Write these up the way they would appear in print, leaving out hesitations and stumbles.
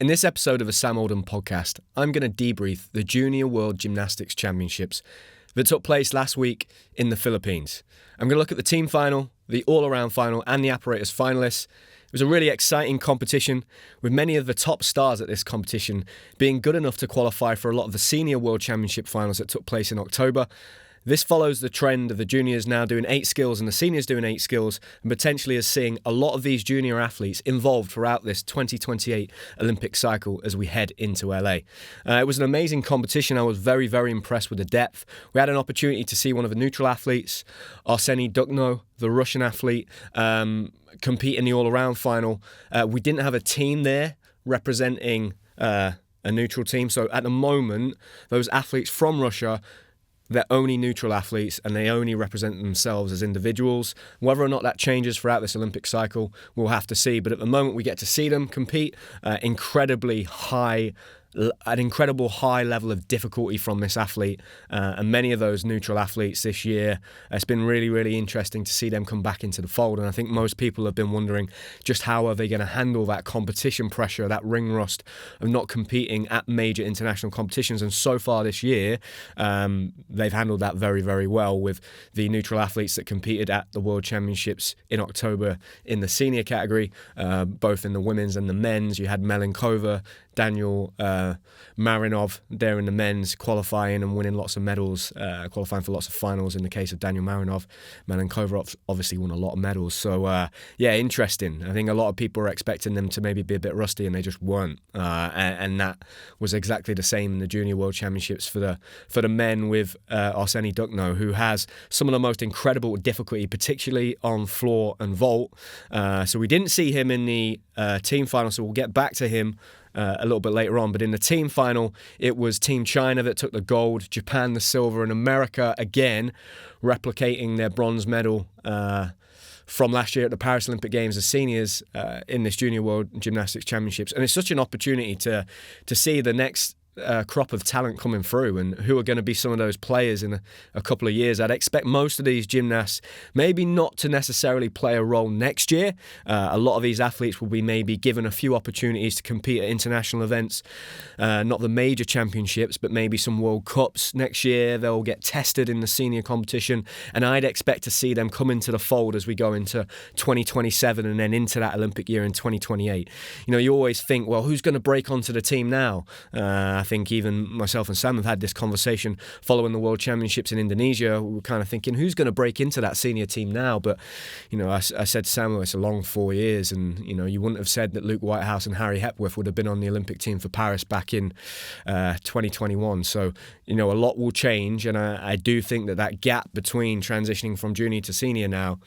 In this episode of the Sam Oldham podcast, I'm going to debrief the Junior World Gymnastics Championships that took place last week in the Philippines. I'm going to look at the team final, the all-around final and the Apparatus finalists. It was a really exciting competition, with many of the top stars at this competition being good enough to qualify for a lot of the Senior World Championship finals that took place in October. This follows the trend of the juniors now doing 8 skills and the seniors doing 8 skills, and potentially is seeing a lot of these junior athletes involved throughout this 2028 Olympic cycle as we head into LA. It was an amazing competition. I was very, very impressed with the depth. We had an opportunity to see one of the neutral athletes, Arsenii Dukhno, the Russian athlete, compete in the all-around final. We didn't have a team there representing a neutral team, so at the moment, those athletes from Russia, they're only neutral athletes and they only represent themselves as individuals. Whether or not that changes throughout this Olympic cycle, we'll have to see. But at the moment, we get to see them compete. An incredible high level of difficulty from this athlete, and many of those neutral athletes this year. It's been really, really interesting to see them come back into the fold, and I think most people have been wondering just how are they going to handle that competition pressure, that ring rust of not competing at major international competitions. And so far this year, they've handled that very, very well, with the neutral athletes that competed at the World Championships in October in the senior category, both in the women's and the men's. You had Melenkova, Daniel Marinov there in the men's, qualifying and winning lots of medals, qualifying for lots of finals in the case of Daniel Marinov. Melenkova obviously won a lot of medals. So, interesting. I think a lot of people were expecting them to maybe be a bit rusty, and they just weren't. And that was exactly the same in the Junior World Championships for the men, with Arsenii Dukhno, who has some of the most incredible difficulty, particularly on floor and vault. So we didn't see him in the team final, so we'll get back to him a little bit later on. But in the team final, it was Team China that took the gold, Japan the silver, and America again replicating their bronze medal from last year at the Paris Olympic Games as seniors in this Junior World Gymnastics Championships. And it's such an opportunity to see the next crop of talent coming through, and who are going to be some of those players in a couple of years. I'd expect most of these gymnasts maybe not to necessarily play a role next year. A lot of these athletes will be maybe given a few opportunities to compete at international events, not the major championships, but maybe some World Cups next year. They'll get tested in the senior competition, and I'd expect to see them come into the fold as we go into 2027 and then into that Olympic year in 2028. You always think, well, who's going to break onto the team now? I think even myself and Sam have had this conversation following the World Championships in Indonesia. We were kind of thinking, who's going to break into that senior team now? But, I said to Sam, it's a long 4 years, and, you wouldn't have said that Luke Whitehouse and Harry Hepworth would have been on the Olympic team for Paris back in 2021. So, a lot will change, and I do think that gap between transitioning from junior to senior now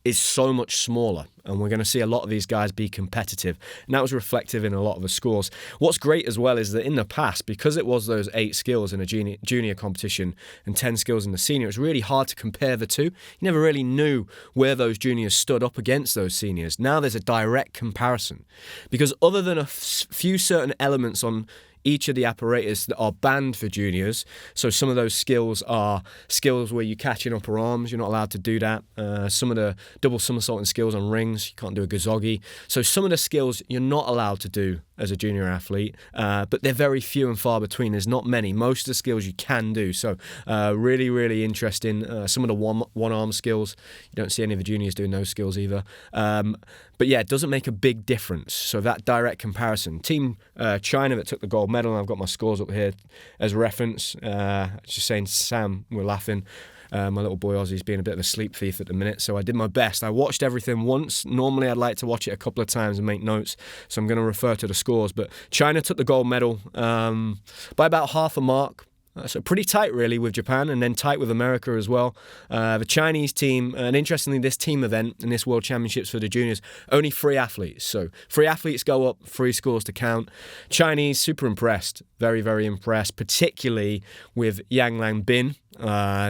is so much smaller, and we're going to see a lot of these guys be competitive, and that was reflective in a lot of the scores. What's great as well is that in the past, because it was those 8 skills in a junior competition and 10 skills in the senior, it's really hard to compare the two. You never really knew where those juniors stood up against those seniors. Now there's a direct comparison, because other than a few certain elements on each of the apparatus that are banned for juniors, so some of those skills are skills where you catch in upper arms, you're not allowed to do that. Some of the double somersaulting skills on rings, you can't do a gozogi. So some of the skills you're not allowed to do as a junior athlete, but they're very few and far between. There's not many. Most of the skills you can do. So really, really interesting. Some of the one-arm skills, you don't see any of the juniors doing those skills either. But yeah, it doesn't make a big difference. So that direct comparison. Team China that took the gold medal, and I've got my scores up here as reference. Just saying, Sam, we're laughing. My little boy Ozzy's being a bit of a sleep thief at the minute, so I did my best. I watched everything once. Normally I'd like to watch it a couple of times and make notes, so I'm going to refer to the scores. But China took the gold medal by about half a mark. So pretty tight really with Japan, and then tight with America as well. The Chinese team, and interestingly this team event in this World Championships for the juniors, only 3 athletes. So 3 athletes go up, 3 scores to count. Chinese, super impressed, very, very impressed, particularly with Yang Lanbin,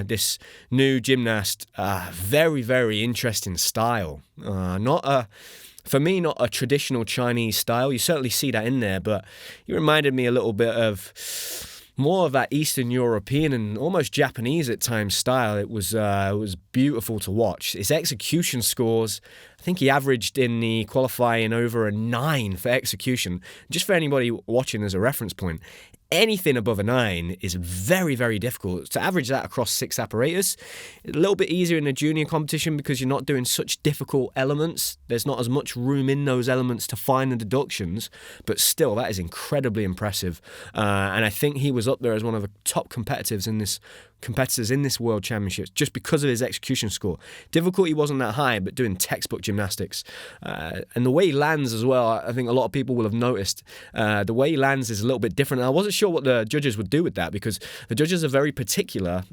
this new gymnast. Very, very interesting style. For me, not a traditional Chinese style. You certainly see that in there, but he reminded me a little bit of more of that Eastern European and almost Japanese at times style. It was beautiful to watch. His execution scores, I I think he averaged in the qualifying over a 9 for execution. Just for anybody watching as a reference point, anything above a 9 is very, very difficult. To average that across 6 apparatus, a little bit easier in the junior competition because you're not doing such difficult elements. There's not as much room in those elements to find the deductions, but still, that is incredibly impressive. And I think he was up there as one of the top competitors in this World Championships just because of his execution score. Difficulty wasn't that high, but doing textbook gymnastics. And the way he lands as well, I think a lot of people will have noticed, the way he lands is a little bit different. And I wasn't sure what the judges would do with that because the judges are very particular,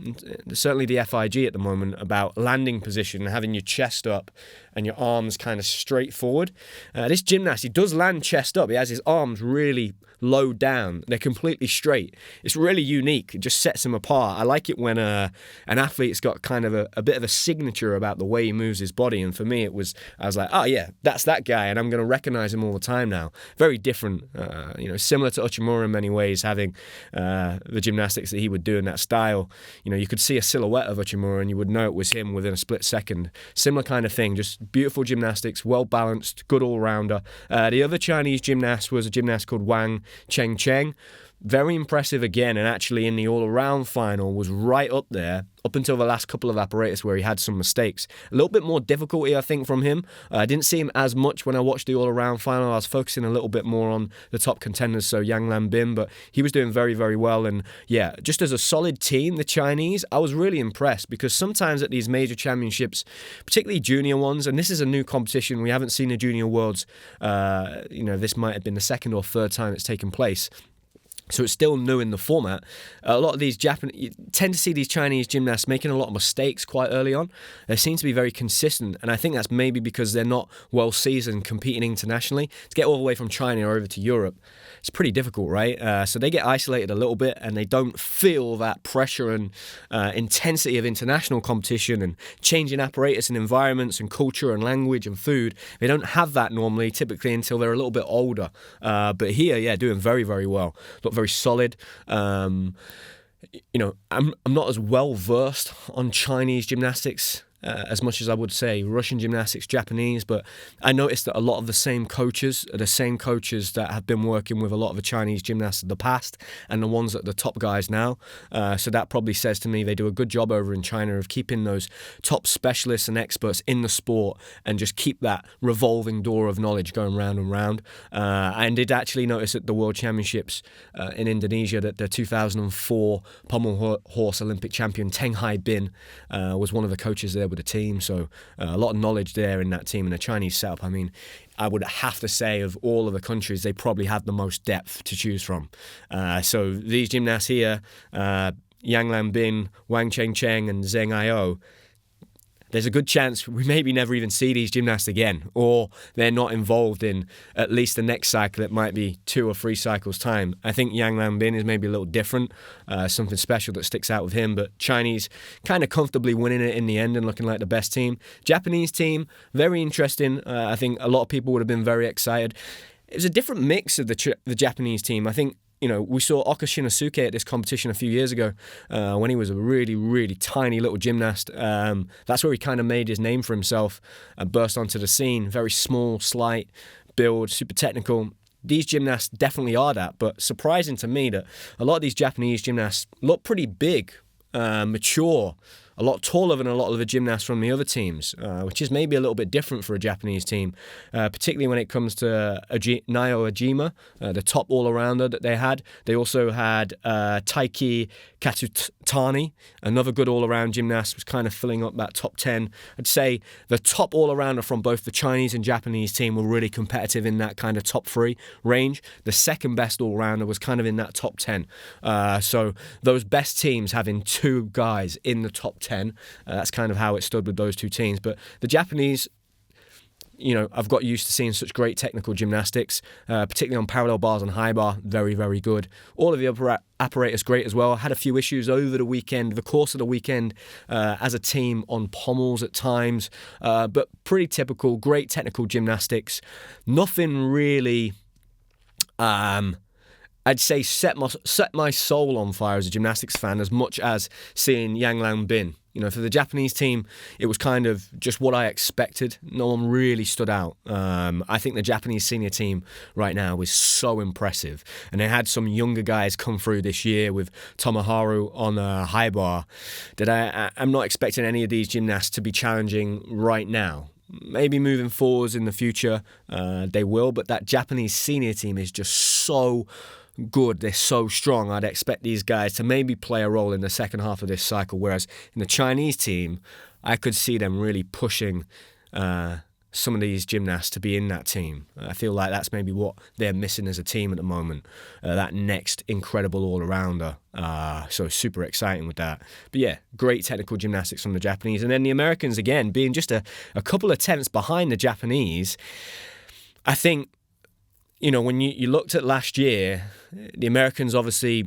certainly the FIG at the moment, about landing position, having your chest up and your arms kind of straight forward. This gymnast, he does land chest up. He has his arms really low down. They're completely straight. It's really unique. It just sets him apart. I like it when an athlete's got kind of a bit of a signature about the way he moves his body. And for me, I was like, oh yeah, that's that guy, and I'm going to recognize him all the time now. Very different, similar to Uchimura in many ways, having the gymnastics that he would do in that style. You could see a silhouette of Uchimura and you would know it was him within a split second. Similar kind of thing, just beautiful gymnastics, well balanced, good all-rounder. The other Chinese gymnast was a gymnast called Wang Cheng. Very impressive again, and actually in the all-around final was right up there up until the last couple of apparatus where he had some mistakes. A little bit more difficulty, I think, from him. I didn't see him as much when I watched the all-around final. I was focusing a little bit more on the top contenders, so Yang Lanbin, but he was doing very, very well. And yeah, just as a solid team, the Chinese, I was really impressed because sometimes at these major championships, particularly junior ones, and this is a new competition, we haven't seen the Junior Worlds, this might have been the second or third time it's taken place. So it's still new in the format. A lot of these you tend to see these Chinese gymnasts making a lot of mistakes quite early on. They seem to be very consistent, and I think that's maybe because they're not well seasoned competing internationally. To get all the way from China over to Europe, it's pretty difficult, right? So they get isolated a little bit, and they don't feel that pressure and intensity of international competition and changing apparatus and environments and culture and language and food. They don't have that normally, typically until they're a little bit older. But here, yeah, doing very, very well. Look very solid. I'm not as well versed on Chinese gymnastics as much as I would say Russian gymnastics, Japanese, but I noticed that a lot of the same coaches are the same coaches that have been working with a lot of the Chinese gymnasts of the past and the ones that are the top guys now. So that probably says to me they do a good job over in China of keeping those top specialists and experts in the sport and just keep that revolving door of knowledge going round and round. I did actually notice at the World Championships in Indonesia that the 2004 pommel horse Olympic champion Dante Reive was one of the coaches there with the team, so a lot of knowledge there in that team. And the Chinese setup, I mean, I would have to say of all of the countries, they probably have the most depth to choose from. So these gymnasts here, Yang Lanbin, Wang Cheng and Zheng Ao, there's a good chance we maybe never even see these gymnasts again, or they're not involved in at least the next cycle. It might be 2 or 3 cycles time. I think Yang Lanbin is maybe a little different, something special that sticks out with him, but Chinese kind of comfortably winning it in the end and looking like the best team. Japanese team, very interesting. I think a lot of people would have been very excited. It was a different mix of the Japanese team. I think, we saw Oka Shinosuke at this competition a few years ago when he was a really, really tiny little gymnast. That's where he kind of made his name for himself and burst onto the scene. Very small, slight build, super technical. These gymnasts definitely are that, but surprising to me that a lot of these Japanese gymnasts look pretty big, mature, a lot taller than a lot of the gymnasts from the other teams, which is maybe a little bit different for a Japanese team, particularly when it comes to Nao Ojima, the top all-arounder that they had. They also had Taiki Katsutani, another good all-around gymnast, was kind of filling up that top 10. I'd say the top all-arounder from both the Chinese and Japanese team were really competitive in that kind of top 3 range. The second best all-rounder was kind of in that top 10. So those best teams having 2 guys in the top 10, that's kind of how it stood with those 2 teams. But the Japanese, I've got used to seeing such great technical gymnastics, particularly on parallel bars and high bar, very, very good. All of the apparatus great as well. Had a few issues over the course of the weekend as a team on pommels at times, but pretty typical, great technical gymnastics. Nothing really, I'd say set my soul on fire as a gymnastics fan as much as seeing Yang Lanbin. For the Japanese team, it was kind of just what I expected. No one really stood out. I think the Japanese senior team right now is so impressive. And they had some younger guys come through this year with Tomoharu on high bar that I'm not expecting any of these gymnasts to be challenging right now. Maybe moving forwards in the future, they will. But that Japanese senior team is just so good. They're so strong. I'd expect these guys to maybe play a role in the second half of this cycle, whereas in the Chinese team, I could see them really pushing some of these gymnasts to be in that team. I feel like that's maybe what they're missing as a team at the moment, that next incredible all-arounder. So super exciting with that. But yeah, great technical gymnastics from the Japanese. And then the Americans, again, being just a couple of tenths behind the Japanese. I think, when you looked at last year, the Americans obviously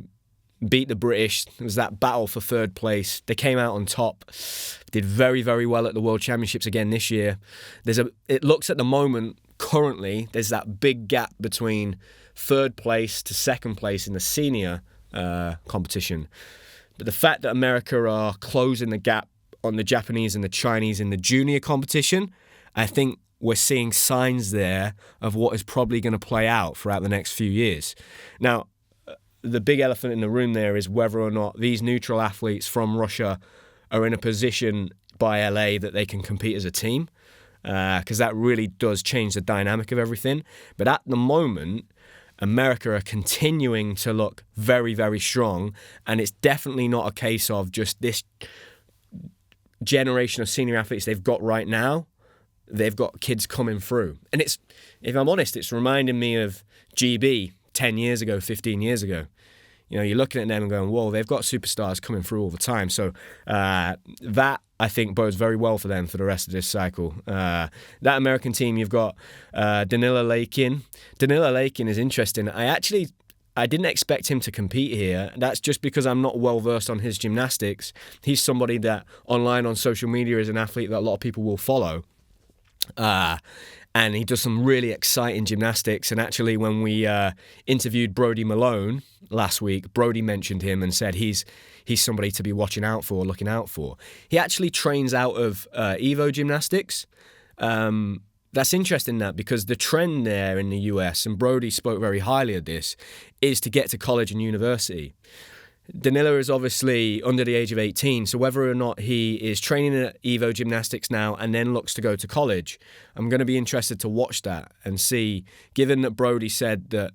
beat the British. There was that battle for third place. They came out on top, did very, very well at the World Championships again this year. It looks at the moment, currently, there's that big gap between third place to second place in the senior competition. But the fact that America are closing the gap on the Japanese and the Chinese in the junior competition, I think we're seeing signs there of what is probably going to play out throughout the next few years. Now, the big elephant in the room there is whether or not these neutral athletes from Russia are in a position by LA that they can compete as a team, because that really does change the dynamic of everything. But at the moment, America are continuing to look very, very strong, and it's definitely not a case of just this generation of senior athletes they've got right now. They've got kids coming through. And it's, if I'm honest, it's reminding me of GB 10 years ago, 15 years ago. You're looking at them and going, whoa, they've got superstars coming through all the time. So that, I think, bodes very well for them for the rest of this cycle. That American team, you've got Danila Leykin. Danila Leykin is interesting. I didn't expect him to compete here. That's just because I'm not well versed on his gymnastics. He's somebody that online on social media is an athlete that a lot of people will follow. And he does some really exciting gymnastics. And actually, when we interviewed Brodie Malone last week, Brodie mentioned him and said he's somebody to be looking out for. He actually trains out of Evo Gymnastics. That's interesting, because the trend there in the US, and Brodie spoke very highly of this, is to get to college and university. Danila is obviously under the age of 18, so whether or not he is training at Evo Gymnastics now and then looks to go to college, I'm going to be interested to watch that and see, given that Brodie said that,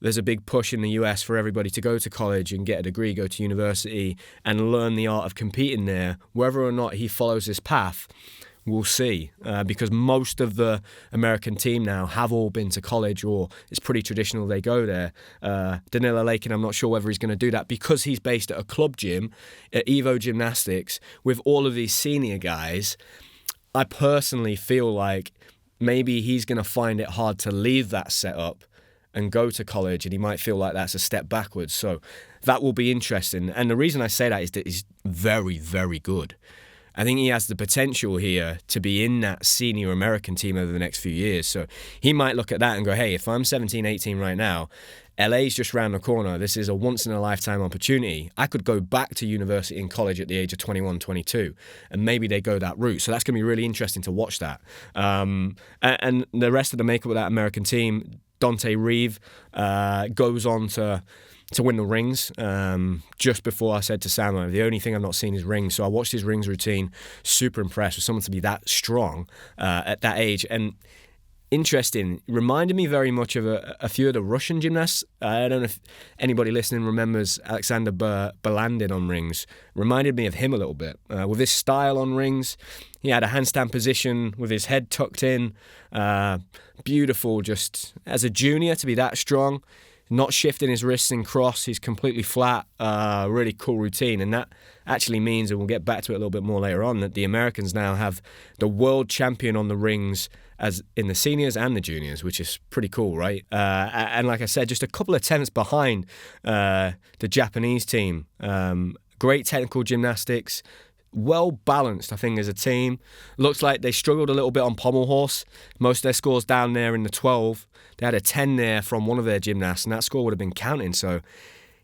there's a big push in the US for everybody to go to college and get a degree, go to university and learn the art of competing there, whether or not he follows this path, we'll see, because most of the American team now have all been to college, or it's pretty traditional they go there. Danila Leykin, I'm not sure whether he's going to do that because he's based at a club gym at Evo Gymnastics with all of these senior guys. I personally feel like maybe he's going to find it hard to leave that setup and go to college, and he might feel like that's a step backwards. So that will be interesting. And the reason I say that is that he's very, very good. I think he has the potential here to be in that senior American team over the next few years. So he might look at that and go, hey, if I'm 17, 18 right now, LA's just round the corner. This is a once-in-a-lifetime opportunity. I could go back to university and college at the age of 21, 22, and maybe they go that route. So that's going to be really interesting to watch that. And the rest of the makeup of that American team, Dante Reive goes on to win the rings. Just before I said to Samo, the only thing I've not seen is rings. So I watched his rings routine, super impressed with someone to be that strong at that age. And interesting, reminded me very much of a few of the Russian gymnasts. I don't know if anybody listening remembers Alexander Balandin on rings. Reminded me of him a little bit. With his style on rings, he had a handstand position with his head tucked in. Beautiful, just as a junior to be that strong. Not shifting his wrists in cross, he's completely flat, really cool routine. And that actually means, and we'll get back to it a little bit more later on, that the Americans now have the world champion on the rings as in the seniors and the juniors, which is pretty cool, right? And like I said, just a couple of tenths behind the Japanese team. Great technical gymnastics, well balanced, I think, as a team. Looks like they struggled a little bit on pommel horse. Most of their scores down there in the 12. They had a 10 there from one of their gymnasts, and that score would have been counting. So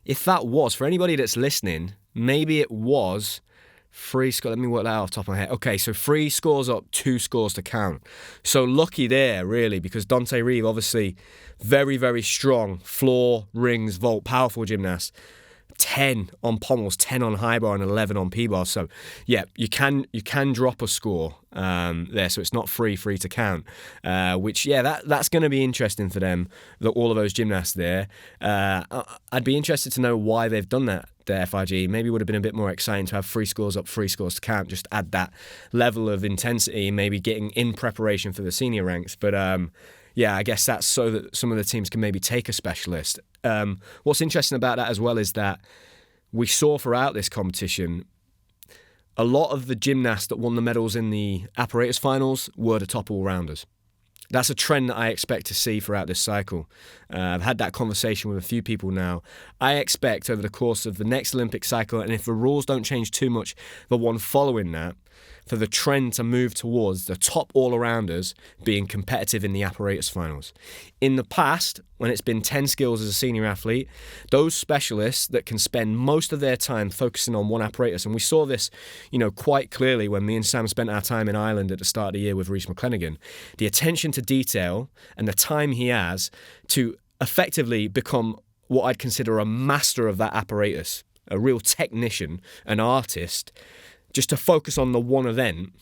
if that was, for anybody that's listening, maybe it was Three score. Let me work that out off the top of my head. Okay, so 3 scores up, 2 scores to count. So lucky there, really, because Dante Reive, obviously, very, very strong. Floor, rings, vault, powerful gymnast. 10 on pommels, 10 on high bar, and 11 on P-bar. So, yeah, you can drop a score there, so it's not free to count. Which, yeah, that's going to be interesting for them, all of those gymnasts there. I'd be interested to know why they've done that, the FIG. Maybe it would have been a bit more exciting to have 3 scores up, 3 scores to count, just add that level of intensity, maybe getting in preparation for the senior ranks. But, yeah, I guess that's so that some of the teams can maybe take a specialist. What's interesting about that as well is that we saw throughout this competition, a lot of the gymnasts that won the medals in the apparatus finals were the top all-rounders. That's a trend that I expect to see throughout this cycle. I've had that conversation with a few people now. I expect over the course of the next Olympic cycle, and if the rules don't change too much, the one following that, for the trend to move towards the top all-arounders being competitive in the apparatus finals. In the past, when it's been 10 skills as a senior athlete, those specialists that can spend most of their time focusing on one apparatus, and we saw this, quite clearly when me and Sam spent our time in Ireland at the start of the year with Rhys McClenaghan, the attention to detail and the time he has to effectively become what I'd consider a master of that apparatus, a real technician, an artist, just to focus on the one event.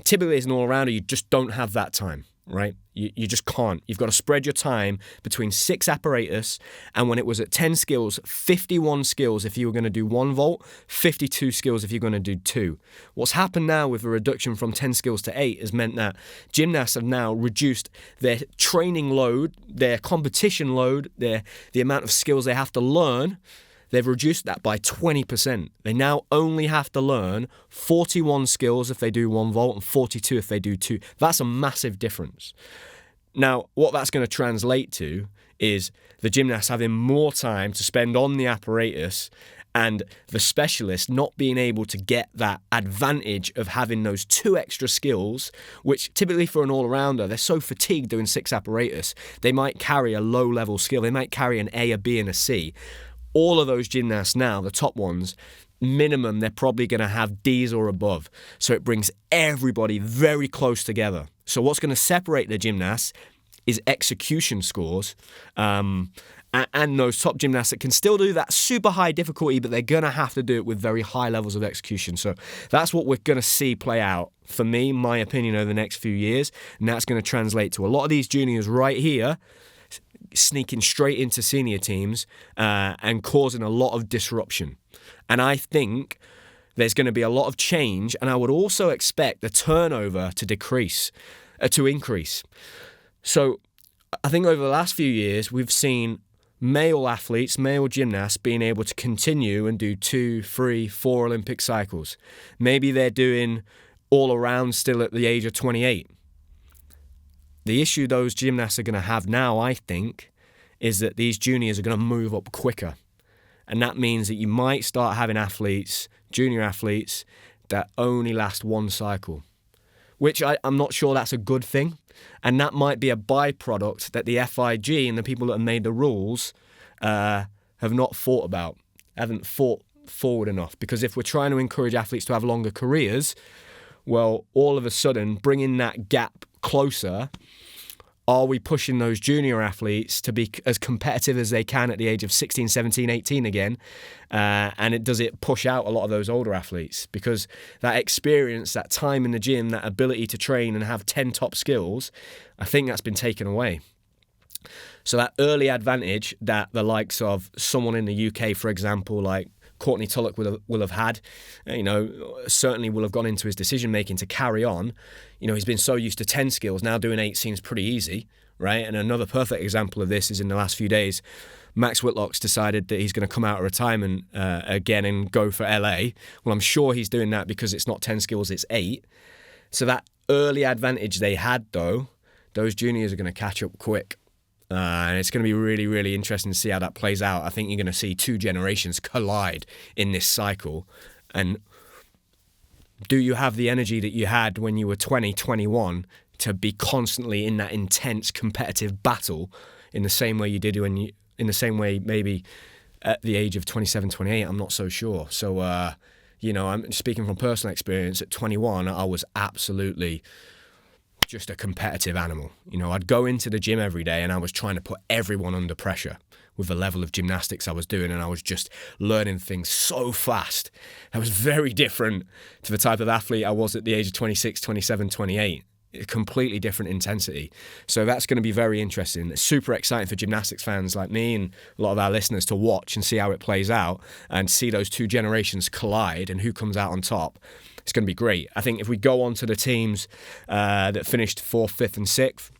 Typically as an all-rounder, you just don't have that time, right? You just can't. You've got to spread your time between 6 apparatus, and when it was at 10 skills, 51 skills if you were going to do 1 vault, 52 skills if you're going to do 2. What's happened now with the reduction from 10 skills to 8 has meant that gymnasts have now reduced their training load, their competition load, the amount of skills they have to learn. They've reduced that by 20%. They now only have to learn 41 skills if they do 1 vault and 42 if they do 2. That's a massive difference. Now, what that's going to translate to is the gymnasts having more time to spend on the apparatus and the specialist not being able to get that advantage of having those 2 extra skills, which typically for an all-rounder, they're so fatigued doing 6 apparatus, they might carry a low-level skill. They might carry an A, a B, and a C. All of those gymnasts now, the top ones, minimum, they're probably going to have Ds or above. So it brings everybody very close together. So what's going to separate the gymnasts is execution scores. And those top gymnasts that can still do that super high difficulty, but they're going to have to do it with very high levels of execution. So that's what we're going to see play out, for me, my opinion, over the next few years. And that's going to translate to a lot of these juniors right here sneaking straight into senior teams and causing a lot of disruption. And I think there's going to be a lot of change, and I would also expect the turnover to increase. So I think over the last few years, we've seen male athletes, male gymnasts being able to continue and do 2, 3, 4 Olympic cycles. Maybe they're doing all around still at the age of 28. The issue those gymnasts are going to have now, I think, is that these juniors are going to move up quicker. And that means that you might start having athletes, junior athletes, that only last 1 cycle, which I'm not sure that's a good thing. And that might be a byproduct that the FIG and the people that have made the rules have not thought about, haven't thought forward enough. Because if we're trying to encourage athletes to have longer careers, well, all of a sudden, bringing that gap closer, are we pushing those junior athletes to be as competitive as they can at the age of 16, 17, 18 again? And does it push out a lot of those older athletes? Because that experience, that time in the gym, that ability to train and have 10 top skills, I think that's been taken away. So that early advantage that the likes of someone in the UK, for example, like Courtney Tulloch will have had, certainly will have gone into his decision-making to carry on. He's been so used to 10 skills, now doing 8 seems pretty easy, right? And another perfect example of this is in the last few days, Max Whitlock's decided that he's going to come out of retirement again and go for LA. Well, I'm sure he's doing that because it's not 10 skills, it's 8. So that early advantage they had, though, those juniors are going to catch up quick. And it's going to be really, really interesting to see how that plays out. I think you're going to see 2 generations collide in this cycle. And do you have the energy that you had when you were 20, 21 to be constantly in that intense competitive battle in the same way you did in the same way maybe at the age of 27, 28? I'm not so sure. So, I'm speaking from personal experience. At 21, I was absolutely just a competitive animal. I'd go into the gym every day and I was trying to put everyone under pressure with the level of gymnastics I was doing, and I was just learning things so fast. I was very different to the type of athlete I was at the age of 26, 27, 28. A completely different intensity. So that's going to be very interesting. It's super exciting for gymnastics fans like me and a lot of our listeners to watch and see how it plays out and see those two generations collide and who comes out on top. It's going to be great. I think if we go on to the teams that finished 4th, 5th and 6th,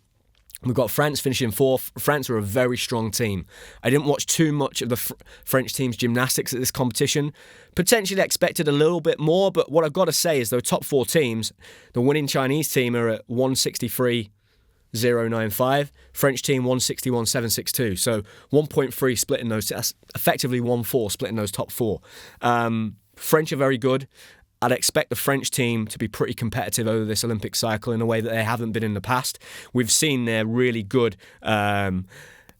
we've got France finishing 4th. France are a very strong team. I didn't watch too much of the French team's gymnastics at this competition. Potentially expected a little bit more, but what I've got to say is the top 4 teams, the winning Chinese team are at 163.095, French team 161.762. So 1.3 splitting those. That's effectively 1-4 splitting those top 4. French are very good. I'd expect the French team to be pretty competitive over this Olympic cycle in a way that they haven't been in the past. We've seen their really good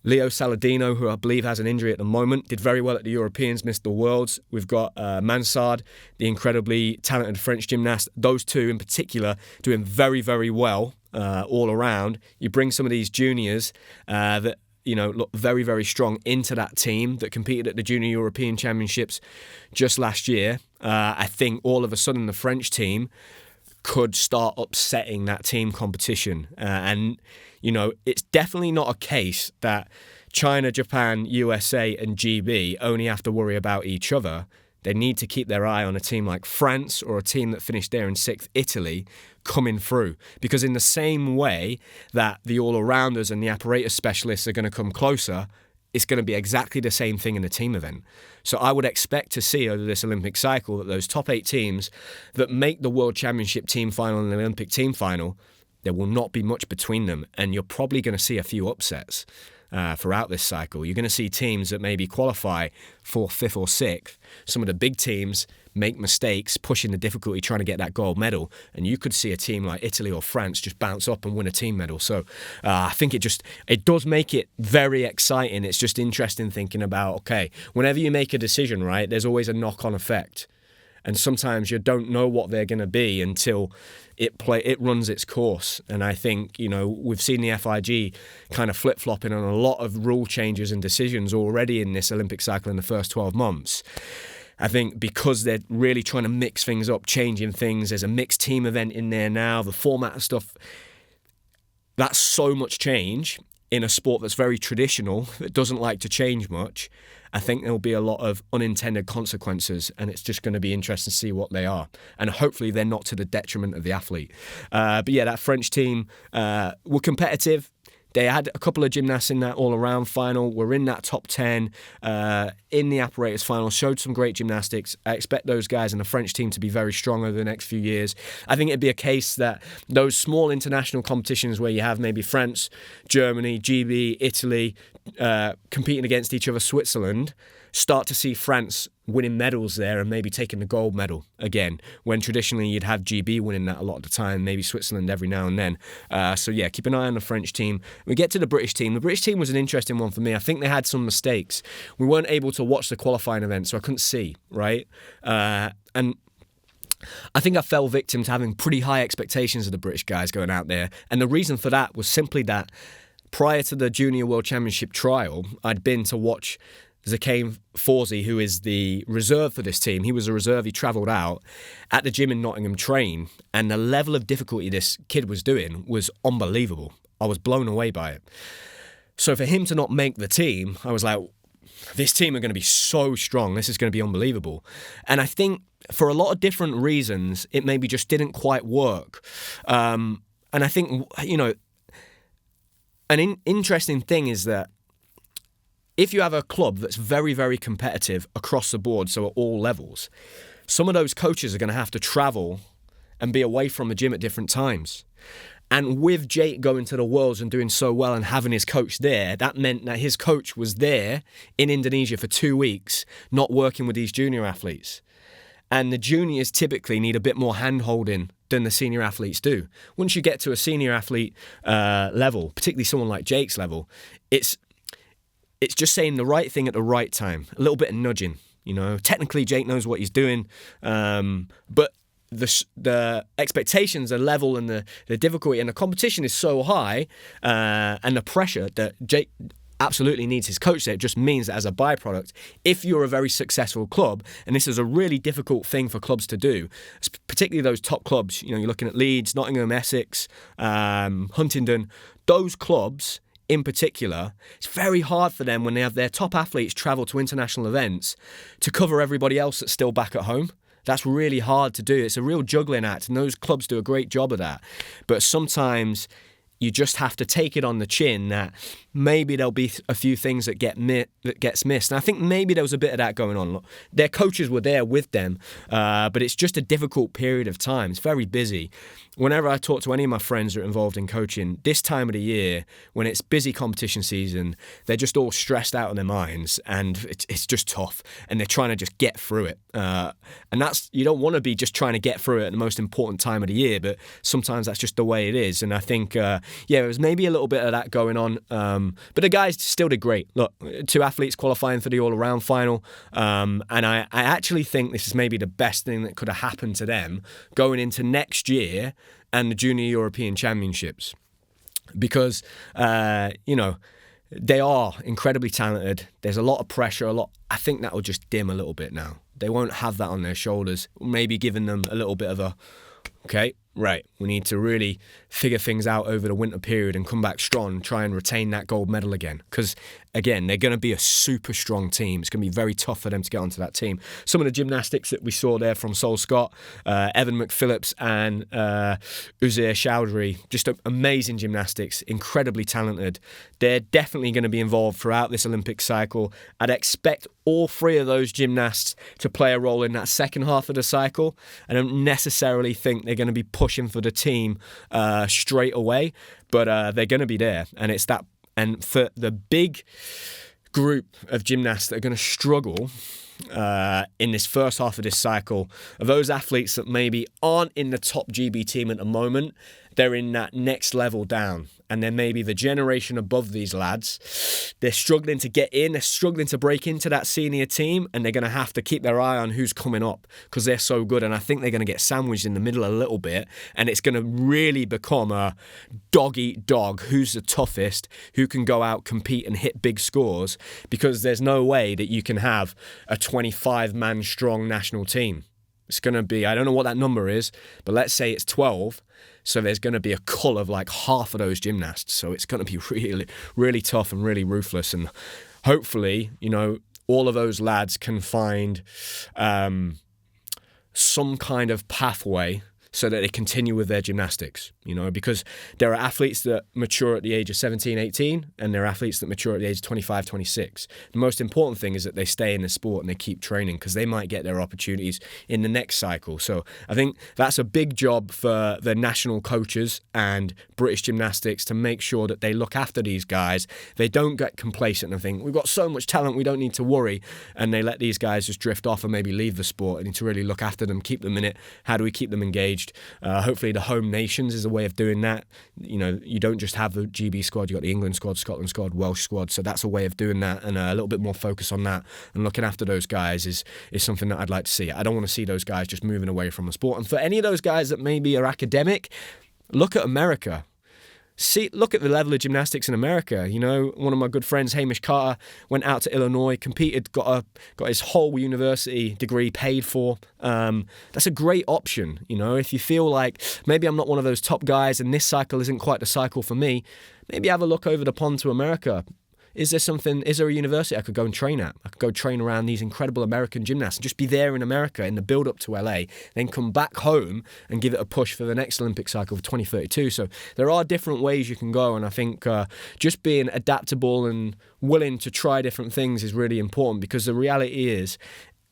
Leo Saladino, who I believe has an injury at the moment, did very well at the Europeans, missed the Worlds. We've got Mansard, the incredibly talented French gymnast. Those two in particular doing very, very well all around. You bring some of these juniors that look very, very strong into that team that competed at the Junior European Championships just last year. I think all of a sudden the French team could start upsetting that team competition. It's definitely not a case that China, Japan, USA and GB only have to worry about each other. They need to keep their eye on a team like France or a team that finished there in 6th, Italy, coming through. Because in the same way that the all-arounders and the apparatus specialists are going to come closer, it's going to be exactly the same thing in the team event. So I would expect to see over this Olympic cycle that those top 8 teams that make the World Championship team final and the Olympic team final, there will not be much between them. And you're probably going to see a few upsets throughout this cycle. You're going to see teams that maybe qualify 4th, 5th or 6th. Some of the big teams make mistakes, pushing the difficulty, trying to get that gold medal. And you could see a team like Italy or France just bounce up and win a team medal. So I think it does make it very exciting. It's just interesting thinking about, okay, whenever you make a decision, right, there's always a knock-on effect. And sometimes you don't know what they're going to be until it runs its course. And I think, we've seen the FIG kind of flip-flopping on a lot of rule changes and decisions already in this Olympic cycle in the first 12 months. I think because they're really trying to mix things up, changing things, there's a mixed team event in there now, the format of stuff, that's so much change in a sport that's very traditional, that doesn't like to change much. I think there'll be a lot of unintended consequences, and it's just going to be interesting to see what they are. And hopefully they're not to the detriment of the athlete. But yeah, that French team were competitive. They had a couple of gymnasts in that all-around final, were in that top 10, in the apparatus final, showed some great gymnastics. I expect those guys and the French team to be very strong over the next few years. I think it'd be a case that those small international competitions where you have maybe France, Germany, GB, Italy competing against each other, Switzerland, start to see France winning medals there and maybe taking the gold medal again, when traditionally you'd have GB winning that a lot of the time, maybe Switzerland every now and then. So yeah, keep an eye on the French team. We get to the British team. The British team was an interesting one for me. I think they had some mistakes. We weren't able to watch the qualifying event, so I couldn't see, right? And I think I fell victim to having pretty high expectations of the British guys going out there. And the reason for that was simply that prior to the Junior World Championship trial, I'd been to watch Zakain Fawzi, who is the reserve for this team. He was a reserve. He travelled out at the gym in Nottingham train, and the level of difficulty this kid was doing was unbelievable. I was blown away by it. So for him to not make the team, I was like, this team are going to be so strong. This is going to be unbelievable. And I think for a lot of different reasons, it maybe just didn't quite work. And I think, an interesting thing is that if you have a club that's very, very competitive across the board, so at all levels, some of those coaches are going to have to travel and be away from the gym at different times. And with Jake going to the Worlds and doing so well and having his coach there, that meant that his coach was there in Indonesia for 2 weeks, not working with these junior athletes. And the juniors typically need a bit more hand-holding than the senior athletes do. Once you get to a senior athlete level, particularly someone like Jake's level, it's just saying the right thing at the right time, a little bit of nudging. You know, technically Jake knows what he's doing, but the expectations, the level, and the difficulty, and the competition is so high, and the pressure that Jake absolutely needs his coach there. It just means that as a byproduct, if you're a very successful club, and this is a really difficult thing for clubs to do, particularly those top clubs, you know, you're looking at Leeds, Nottingham, Essex, Huntingdon, those clubs in particular, it's very hard for them when they have their top athletes travel to international events to cover everybody else that's still back at home. That's really hard to do. It's a real juggling act, and those clubs do a great job of that. But sometimes you just have to take it on the chin that maybe there'll be a few things that gets missed. And I think maybe there was a bit of that going on. Look, their coaches were there with them, but it's just a difficult period of time. It's very busy. Whenever I talk to any of my friends that are involved in coaching, this time of the year, when it's busy competition season, they're just all stressed out in their minds, and it's just tough, and they're trying to just get through it. And that's, you don't want to be just trying to get through it at the most important time of the year, but sometimes that's just the way it is. And I think, there was maybe a little bit of that going on. But the guys still did great. Look, 2 athletes qualifying for the all-around final. And I actually think this is maybe the best thing that could have happened to them going into next year and the Junior European Championships. Because, they are incredibly talented. There's a lot of pressure, I think that will just dim a little bit now. They won't have that on their shoulders. Maybe giving them a little bit of a, okay, right, we need to really figure things out over the winter period and come back strong and try and retain that gold medal again. Because, again, they're going to be a super strong team. It's going to be very tough for them to get onto that team. Some of the gymnastics that we saw there from Sol Scott, Evan McPhillips and Uzair Chowdhury, just amazing gymnastics, incredibly talented. They're definitely going to be involved throughout this Olympic cycle. I'd expect all 3 of those gymnasts to play a role in that second half of the cycle. I don't necessarily think they're going to be pushing for the team straight away, but they're going to be there. And it's that. And for the big group of gymnasts that are going to struggle in this first half of this cycle, are those athletes that maybe aren't in the top GB team at the moment, they're in that next level down. And then maybe the generation above these lads, they're struggling to get in, they're struggling to break into that senior team, and they're going to have to keep their eye on who's coming up because they're so good. And I think they're going to get sandwiched in the middle a little bit, and it's going to really become a dog-eat-dog, who's the toughest, who can go out, compete and hit big scores, because there's no way that you can have a 25-man strong national team. It's going to be, I don't know what that number is, but let's say it's 12. So there's going to be a cull of like half of those gymnasts. So it's going to be really, really tough and really ruthless. And hopefully, all of those lads can find some kind of pathway so that they continue with their gymnastics, because there are athletes that mature at the age of 17, 18, and there are athletes that mature at the age of 25, 26. The most important thing is that they stay in the sport and they keep training, because they might get their opportunities in the next cycle. So I think that's a big job for the national coaches and British Gymnastics to make sure that they look after these guys. They don't get complacent and think, we've got so much talent, we don't need to worry, and they let these guys just drift off and maybe leave the sport. They need to really look after them, keep them in it. How do we keep them engaged? Hopefully the home nations is a way of doing that. You don't just have the GB squad, you've got the England squad, Scotland squad, Welsh squad, so that's a way of doing that, and a little bit more focus on that and looking after those guys is something that I'd like to see. I don't want to see those guys just moving away from the sport. And for any of those guys that maybe are academic, look at America. Look at the level of gymnastics in America. One of my good friends, Hamish Carter, went out to Illinois, competed, got his whole university degree paid for. That's a great option. If you feel like maybe I'm not one of those top guys and this cycle isn't quite the cycle for me, maybe have a look over the pond to America. Is there a university I could go and train at? I could go train around these incredible American gymnasts and just be there in America in the build-up to LA, then come back home and give it a push for the next Olympic cycle for 2032. So there are different ways you can go, and I think just being adaptable and willing to try different things is really important, because the reality is,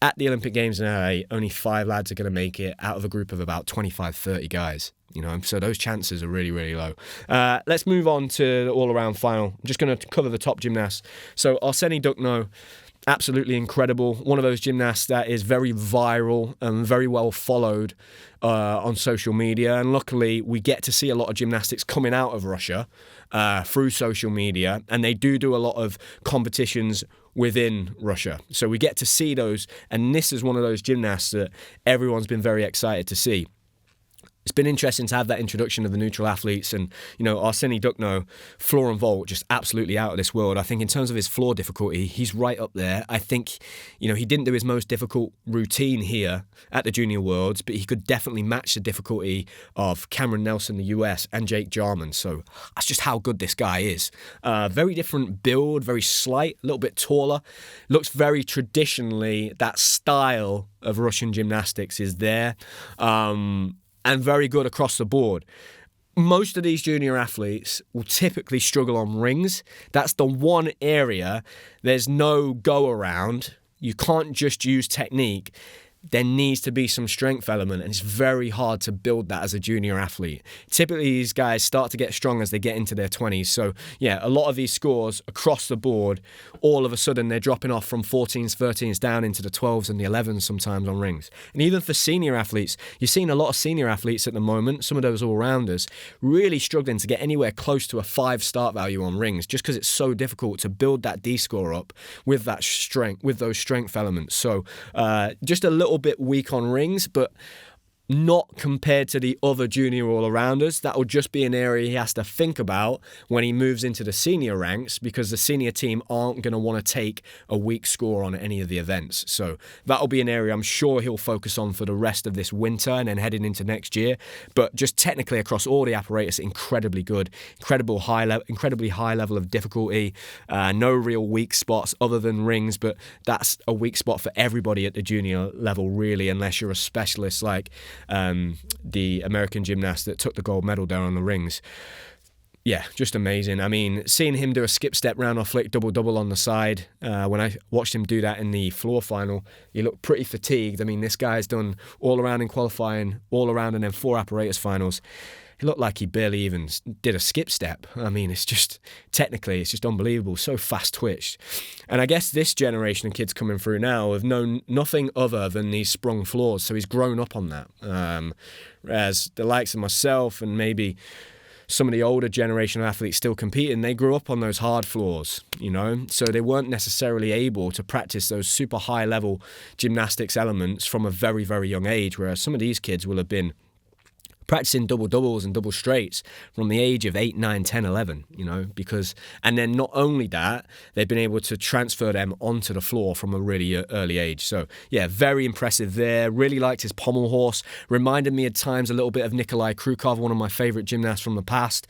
at the Olympic Games in LA, only 5 lads are going to make it out of a group of about 25, 30 guys. So those chances are really, really low. Let's move on to the all-around final. I'm just going to cover the top gymnasts. So Arsenii Dukhno, absolutely incredible. One of those gymnasts that is very viral and very well followed on social media. And luckily, we get to see a lot of gymnastics coming out of Russia through social media. And they do a lot of competitions within Russia. So we get to see those. And this is one of those gymnasts that everyone's been very excited to see. It's been interesting to have that introduction of the neutral athletes, and Arsenii Dukhno, floor and vault, just absolutely out of this world. I think in terms of his floor difficulty, he's right up there. I think he didn't do his most difficult routine here at the Junior Worlds, but he could definitely match the difficulty of Cameron Nelson, the US, and Jake Jarman. So that's just how good this guy is. Very different build, very slight, a little bit taller. Looks very traditionally, that style of Russian gymnastics is there. And very good across the board. Most of these junior athletes will typically struggle on rings. That's the one area there's no go around. You can't just use technique. There needs to be some strength element, and it's very hard to build that as a junior athlete. Typically, these guys start to get strong as they get into their 20s. So, yeah, a lot of these scores across the board, all of a sudden, they're dropping off from 14s, 13s down into the 12s and the 11s sometimes on rings. And even for senior athletes, you're seeing a lot of senior athletes at the moment, some of those all-rounders, really struggling to get anywhere close to a 5 start value on rings, just because it's so difficult to build that D score up with that strength, with those strength elements. So, just a little bit weak on rings, but not compared to the other junior all-arounders. That will just be an area he has to think about when he moves into the senior ranks, because the senior team aren't going to want to take a weak score on any of the events. So that'll be an area I'm sure he'll focus on for the rest of this winter and then heading into next year. But just technically across all the apparatus, incredibly good, incredibly high level of difficulty. No real weak spots other than rings, but that's a weak spot for everybody at the junior level, really, unless you're a specialist like the American gymnast that took the gold medal there on the rings. Yeah, just amazing. I mean, seeing him do a skip step round or flick double on the side, when I watched him do that in the floor final, he looked pretty fatigued. I mean, this guy's done all around in qualifying, all around, and then 4 apparatus finals. He looked like he barely even did a skip step. I mean, it's just, technically, it's just unbelievable. So fast twitched. And I guess this generation of kids coming through now have known nothing other than these sprung floors. So he's grown up on that. Whereas the likes of myself and maybe some of the older generation of athletes still competing, they grew up on those hard floors, so they weren't necessarily able to practice those super high level gymnastics elements from a very, very young age, whereas some of these kids will have been practicing double doubles and double straights from the age of 8, 9, 10, 11, and then not only that, they've been able to transfer them onto the floor from a really early age. So yeah, very impressive there. Really liked his pommel horse. Reminded me at times a little bit of Nikolai Krukov, one of my favorite gymnasts from the past.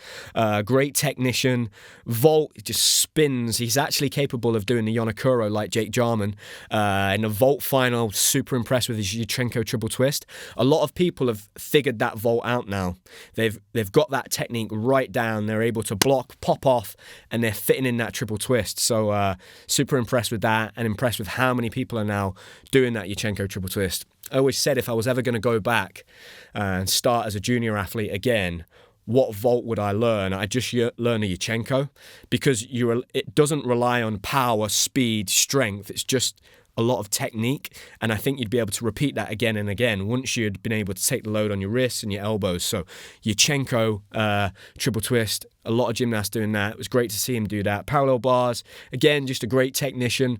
Great technician. Vault, just spins. He's actually capable of doing the Yonakuro like Jake Jarman. In the vault final, super impressed with his Yuchenko triple twist. A lot of people have figured that vault out now. They've got that technique right down. They're able to block, pop off, and they're fitting in that triple twist. So super impressed with that, and impressed with how many people are now doing that Yuchenko triple twist. I always said if I was ever going to go back and start as a junior athlete again, what vault would I learn? I'd just learn a Yuchenko, because it doesn't rely on power, speed, strength. It's just a lot of technique, and I think you'd be able to repeat that again and again once you'd been able to take the load on your wrists and your elbows. So Yuchenko, triple twist, a lot of gymnasts doing that. It was great to see him do that. Parallel bars, again, just a great technician,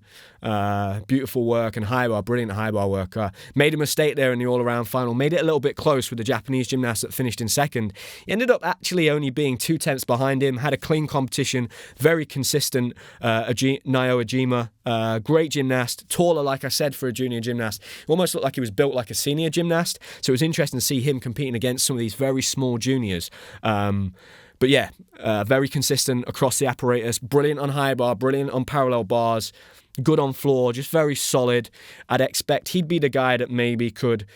beautiful work, and high bar, brilliant high bar work. Made a mistake there in the all-around final, made it a little bit close with the Japanese gymnast that finished in second. He ended up actually only being 2 tenths behind him, had a clean competition, very consistent. Nao Ojima, great gymnast, taller, like I said, for a junior gymnast. Almost looked like he was built like a senior gymnast, so it was interesting to see him competing against some of these very small juniors. But yeah, very consistent across the apparatus, brilliant on high bar, brilliant on parallel bars, good on floor, just very solid. I'd expect he'd be the guy that maybe could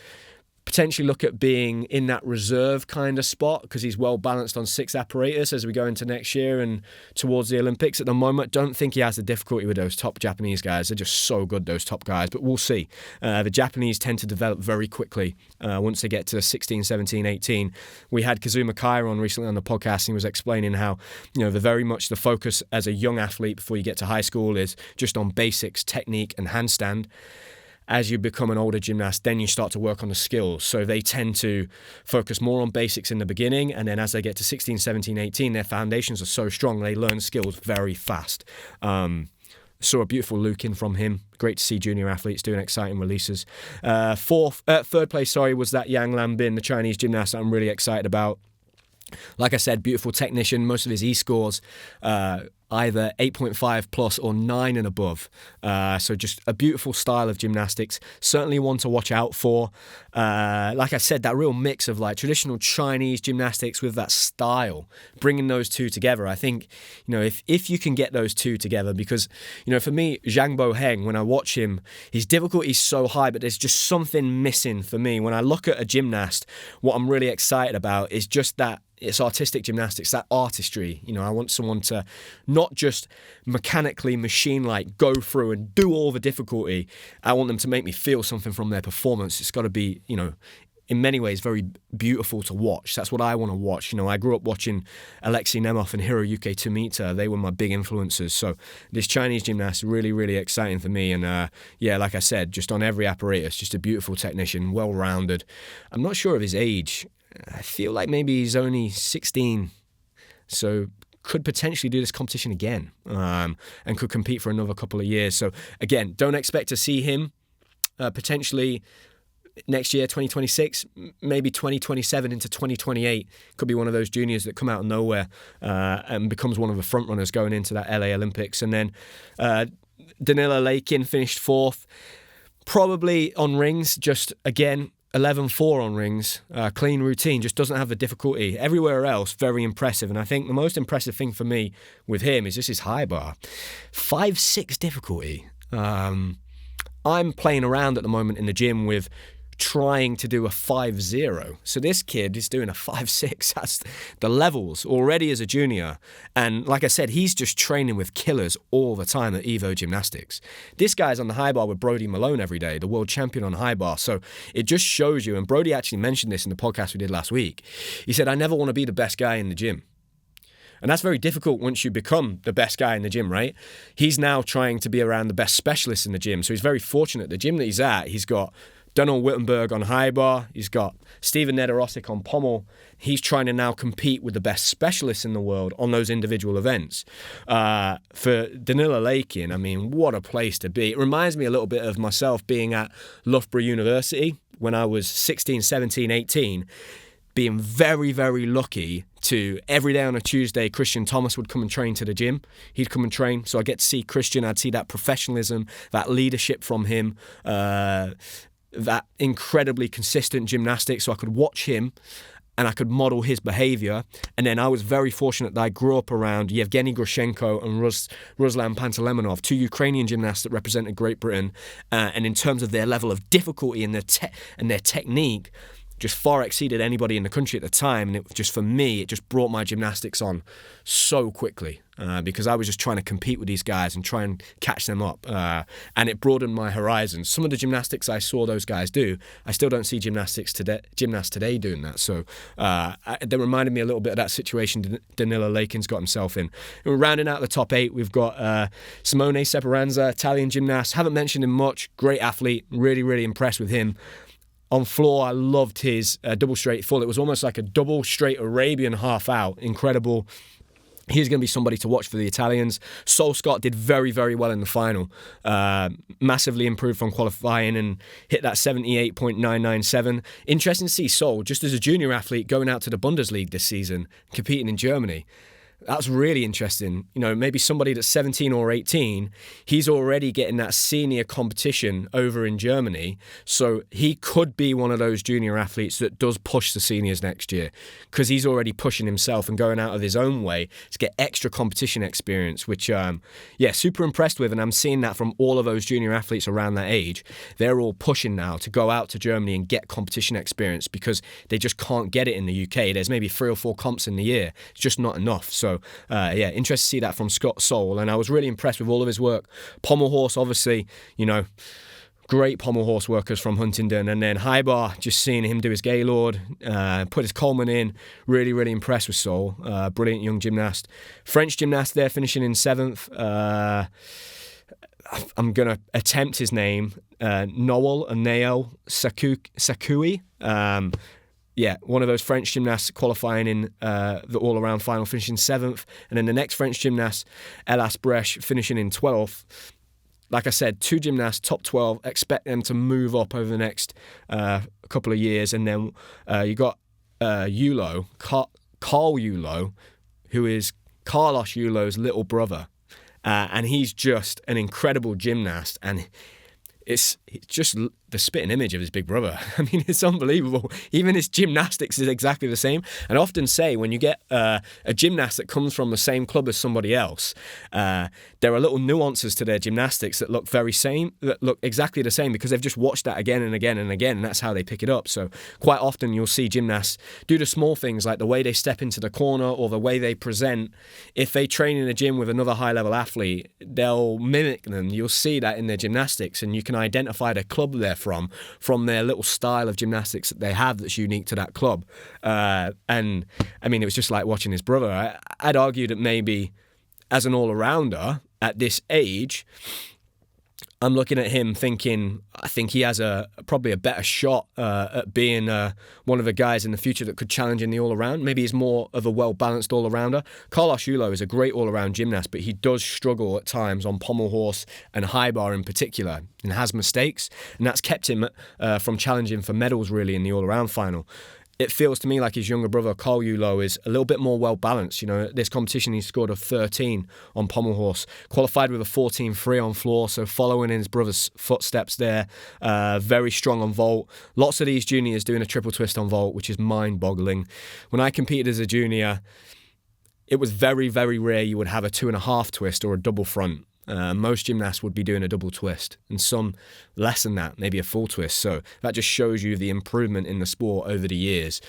potentially look at being in that reserve kind of spot because he's well balanced on 6 apparatus as we go into next year and towards the Olympics. At the moment, don't think he has the difficulty with those top Japanese guys. They're just so good, those top guys, but we'll see. The Japanese tend to develop very quickly once they get to 16, 17, 18. We had Kazuma Kaira on recently on the podcast, and he was explaining how, the very much the focus as a young athlete before you get to high school is just on basics, technique and handstand. As you become an older gymnast, then you start to work on the skills. So they tend to focus more on basics in the beginning, and then as they get to 16, 17, 18, their foundations are so strong, they learn skills very fast. Saw a beautiful Leykin from him. Great to see junior athletes doing exciting releases. Third place, was that Yang Lanbin, the Chinese gymnast that I'm really excited about. Like I said, beautiful technician. Most of his E-scores either 8.5 plus or 9 and above. So just a beautiful style of gymnastics. Certainly one to watch out for. Like I said, that real mix of like traditional Chinese gymnastics with that style, bringing those two together. I think, if you can get those two together, because, for me, Zhang Boheng, when I watch him, his difficulty is so high, but there's just something missing for me. When I look at a gymnast, what I'm really excited about is just that it's artistic gymnastics, that artistry. I want someone to not just mechanically, machine-like, go through and do all the difficulty. I want them to make me feel something from their performance. It's got to be, in many ways, very beautiful to watch. That's what I want to watch. I grew up watching Alexei Nemov and Hiroyuki Tomita. They were my big influences. So this Chinese gymnast, really, really exciting for me. And like I said, just on every apparatus, just a beautiful technician, well-rounded. I'm not sure of his age. I feel like maybe he's only 16, so could potentially do this competition again and could compete for another couple of years. So again, don't expect to see him potentially next year, 2026, maybe 2027 into 2028. Could be one of those juniors that come out of nowhere and becomes one of the front runners going into that LA Olympics. And then Danila Leykin finished 4th, probably on rings, just again, 11.4 on rings, clean routine, just doesn't have the difficulty. Everywhere else, very impressive. And I think the most impressive thing for me with him is just his high bar. 5.6 difficulty. I'm playing around at the moment in the gym with trying to do a 5.0. So this kid is doing a 5.6. That's the levels already as a junior. And like I said, he's just training with killers all the time at Evo Gymnastics. This guy's on the high bar with Brody Malone every day, the world champion on high bar. So it just shows you, and Brody actually mentioned this in the podcast we did last week. He said, I never want to be the best guy in the gym. And that's very difficult once you become the best guy in the gym, right? He's now trying to be around the best specialists in the gym. So he's very fortunate. The gym that he's at, he's got Donald Wittenberg on high bar. He's got Steven Nedorosik on pommel. He's trying to now compete with the best specialists in the world on those individual events. For Danila Leykin, I mean, what a place to be. It reminds me a little bit of myself being at Loughborough University when I was 16, 17, 18, being very, very lucky to every day on a Tuesday, Christian Thomas would come and train to the gym. He'd come and train. So I get to see Christian. I'd see that professionalism, that leadership from him, that incredibly consistent gymnastics. So I could watch him and I could model his behavior. And then I was very fortunate that I grew up around Yevgeny Grushenko and Ruslan Pantelemonov, two Ukrainian gymnasts that represented Great Britain. And in terms of their level of difficulty and their technique, just far exceeded anybody in the country at the time. And it just, for me, it just brought my gymnastics on so quickly because I was just trying to compete with these guys and try and catch them up. And it broadened my horizons. Some of the gymnastics I saw those guys do, I still don't see gymnasts today doing that. So that reminded me a little bit of that situation Danila Leykin's got himself in. And we're rounding out the top 8. We've got Simone Seperanza, Italian gymnast. Haven't mentioned him much. Great athlete. Really, really impressed with him. On floor, I loved his double straight full. It was almost like a double straight Arabian half out. Incredible. He's going to be somebody to watch for the Italians. Sol Scott did very, very well in the final. Massively improved from qualifying and hit that 78.997. Interesting to see Sol, just as a junior athlete, going out to the Bundesliga this season, competing in Germany. That's really interesting. Maybe somebody that's 17 or 18, he's already getting that senior competition over in Germany. So he could be one of those junior athletes that does push the seniors next year, because he's already pushing himself and going out of his own way to get extra competition experience, which, super impressed with. And I'm seeing that from all of those junior athletes around that age. They're all pushing now to go out to Germany and get competition experience, because they just can't get it in the UK. There's maybe 3 or 4 comps in the year. It's just not enough. So, interested to see that from Scott Soule. And I was really impressed with all of his work. Pommel horse, obviously, great pommel horse workers from Huntingdon. And then high bar, just seeing him do his Gaylord, put his Coleman in. Really, really impressed with Soule. Brilliant young gymnast. French gymnast there, finishing in 7th. I'm going to attempt his name. Nael Sakouhi. One of those French gymnasts qualifying in the all-around final, finishing 7th. And then the next French gymnast, Elas Bresch, finishing in 12th. Like I said, 2 gymnasts, top 12. Expect them to move up over the next couple of years. And then you got Yulo, Carl Yulo, who is Carlos Yulo's little brother. And he's just an incredible gymnast. And it's just the spitting image of his big brother. I mean, it's unbelievable. Even his gymnastics is exactly the same. And I often say, when you get a gymnast that comes from the same club as somebody else, there are little nuances to their gymnastics that look that look exactly the same, because they've just watched that again and again and again, and that's how they pick it up. So quite often you'll see gymnasts do the small things, like the way they step into the corner or the way they present. If they train in a gym with another high-level athlete, they'll mimic them. You'll see that in their gymnastics, and you can identify the club they're from their little style of gymnastics that they have that's unique to that club. And I mean, it was just like watching his brother. I'd argue that maybe as an all-arounder at this age, I'm looking at him thinking, I think he has probably a better shot at being one of the guys in the future that could challenge in the all-around. Maybe he's more of a well-balanced all-arounder. Carlos Yulo is a great all-around gymnast, but he does struggle at times on pommel horse and high bar in particular, and has mistakes, and that's kept him from challenging for medals really in the all-around final. It feels to me like his younger brother, Carl Yulo, is a little bit more well-balanced. This competition, he scored a 13 on pommel horse, qualified with a 14.3 on floor, so following in his brother's footsteps there. Very strong on vault. Lots of these juniors doing a triple twist on vault, which is mind-boggling. When I competed as a junior, it was very, very rare you would have a 2.5 twist or a double front. Most gymnasts would be doing a double twist, and some less than that, maybe a full twist. So that just shows you the improvement in the sport over the years.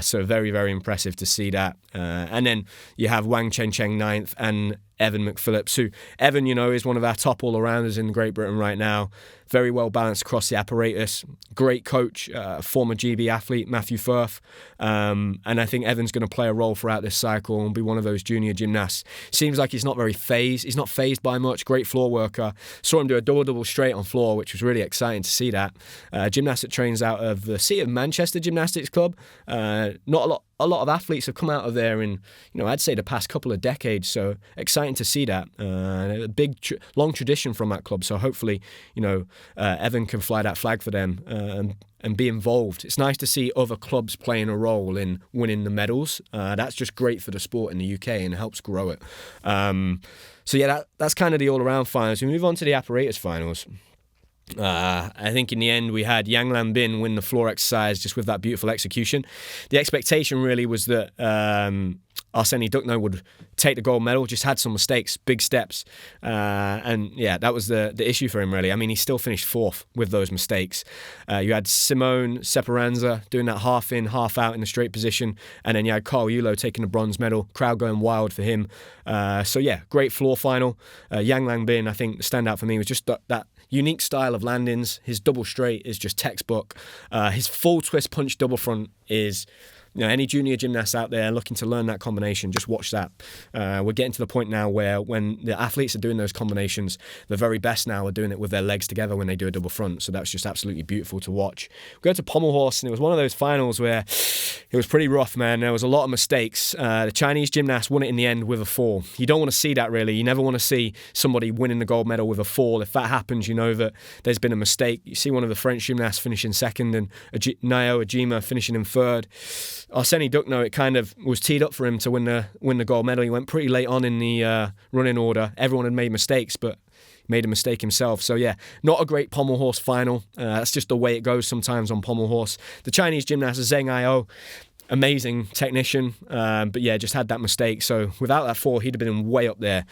So very, very impressive to see that. And then you have Wang Chen Cheng 9th and Evan McPhillips, who Evan, is one of our top all-arounders in Great Britain right now. Very well balanced across the apparatus. Great coach, former GB athlete, Matthew Firth. And I think Evan's going to play a role throughout this cycle and be one of those junior gymnasts. Seems like he's not very phased. He's not phased by much. Great floor worker. Saw him do a double straight on floor, which was really exciting to see that. Gymnast that trains out of the City of Manchester Gymnastics Club. Not a lot of athletes have come out of there in, I'd say the past couple of decades. So exciting to see that. A big, long tradition from that club. So hopefully, Evan can fly that flag for them and be involved. It's nice to see other clubs playing a role in winning the medals. That's just great for the sport in the UK and helps grow it. That's kind of the all-around finals. We move on to the apparatus finals. I think in the end we had Yang Lanbin win the floor exercise just with that beautiful execution. The expectation really was that Arsenii Dukhno would take the gold medal, just had some mistakes, big steps. That was the issue for him really. I mean, he still finished 4th with those mistakes. You had Simone Seperanza doing that half in, half out in the straight position. And then you had Carl Yulo taking the bronze medal. Crowd going wild for him. Great floor final. Yang Lanbin, I think the standout for me was just that unique style of landings. His double straight is just textbook. His full twist punch double front is... any junior gymnasts out there looking to learn that combination, just watch that. We're getting to the point now where when the athletes are doing those combinations, the very best now are doing it with their legs together when they do a double front. So that's just absolutely beautiful to watch. We go to pommel horse, and it was one of those finals where it was pretty rough, man. There was a lot of mistakes. The Chinese gymnast won it in the end with a fall. You don't want to see that, really. You never want to see somebody winning the gold medal with a fall. If that happens, you know that there's been a mistake. You see one of the French gymnasts finishing 2nd and Nael Ojima finishing in 3rd. Arsenii Dukhno, it kind of was teed up for him to win the gold medal. He went pretty late on in the running order. Everyone had made mistakes, but made a mistake himself. So yeah, not a great pommel horse final. That's just the way it goes sometimes on pommel horse. The Chinese gymnast Zheng Ao, amazing technician, but yeah, just had that mistake. So without that 4, he'd have been way up there,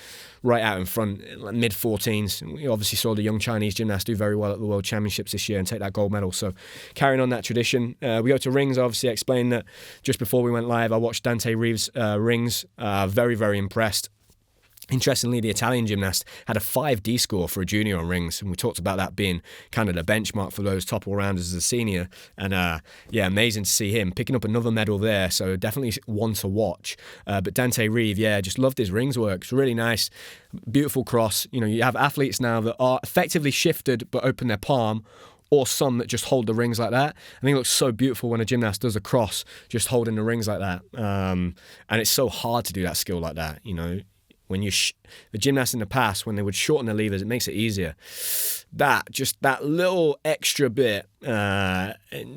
right out in front, like mid-14s. We obviously saw the young Chinese gymnast do very well at the World Championships this year and take that gold medal. So carrying on that tradition. We go to rings. Obviously, I explained that just before we went live, I watched Dante Reive's rings. Very, very impressed. Interestingly, the Italian gymnast had a 5D score for a junior on rings, and we talked about that being kind of the benchmark for those top all-rounders as a senior. And yeah, amazing to see him picking up another medal there, so definitely one to watch. But Dante Reive, yeah, just loved his rings work. It's really nice, beautiful cross. You know, you have athletes now that are effectively shifted but open their palm, or some that just hold the rings like that. I think it looks so beautiful when a gymnast does a cross, just holding the rings like that. And it's so hard to do that skill like that, you know. When the gymnasts in the past, when they would shorten the levers, it makes it easier. That little extra bit,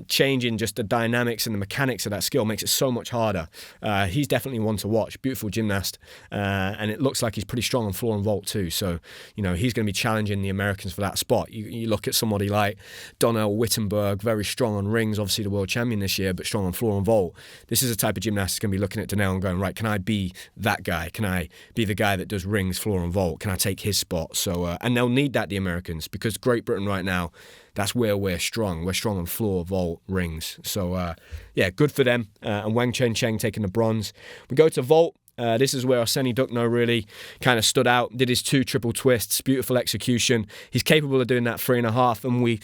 changing just the dynamics and the mechanics of that skill makes it so much harder. He's definitely one to watch. Beautiful gymnast, and it looks like he's pretty strong on floor and vault too. So, you know, he's going to be challenging the Americans for that spot. You look at somebody like Donnell Wittenberg, very strong on rings, obviously the world champion this year, but strong on floor and vault. This is the type of gymnast that's going to be looking at Danil and going, right, can I be that guy? Can I be the guy that does rings, floor and vault? Can I take his spot? So, and they'll need that, the Americans, because Great Britain right now, that's where we're strong. We're strong on floor, vault, rings. So, yeah, good for them. And Wang Chen taking the bronze. We go to vault. This is where Arsenii Dukhno really kind of stood out, did his 2 triple twists, beautiful execution. He's capable of doing that 3.5, and we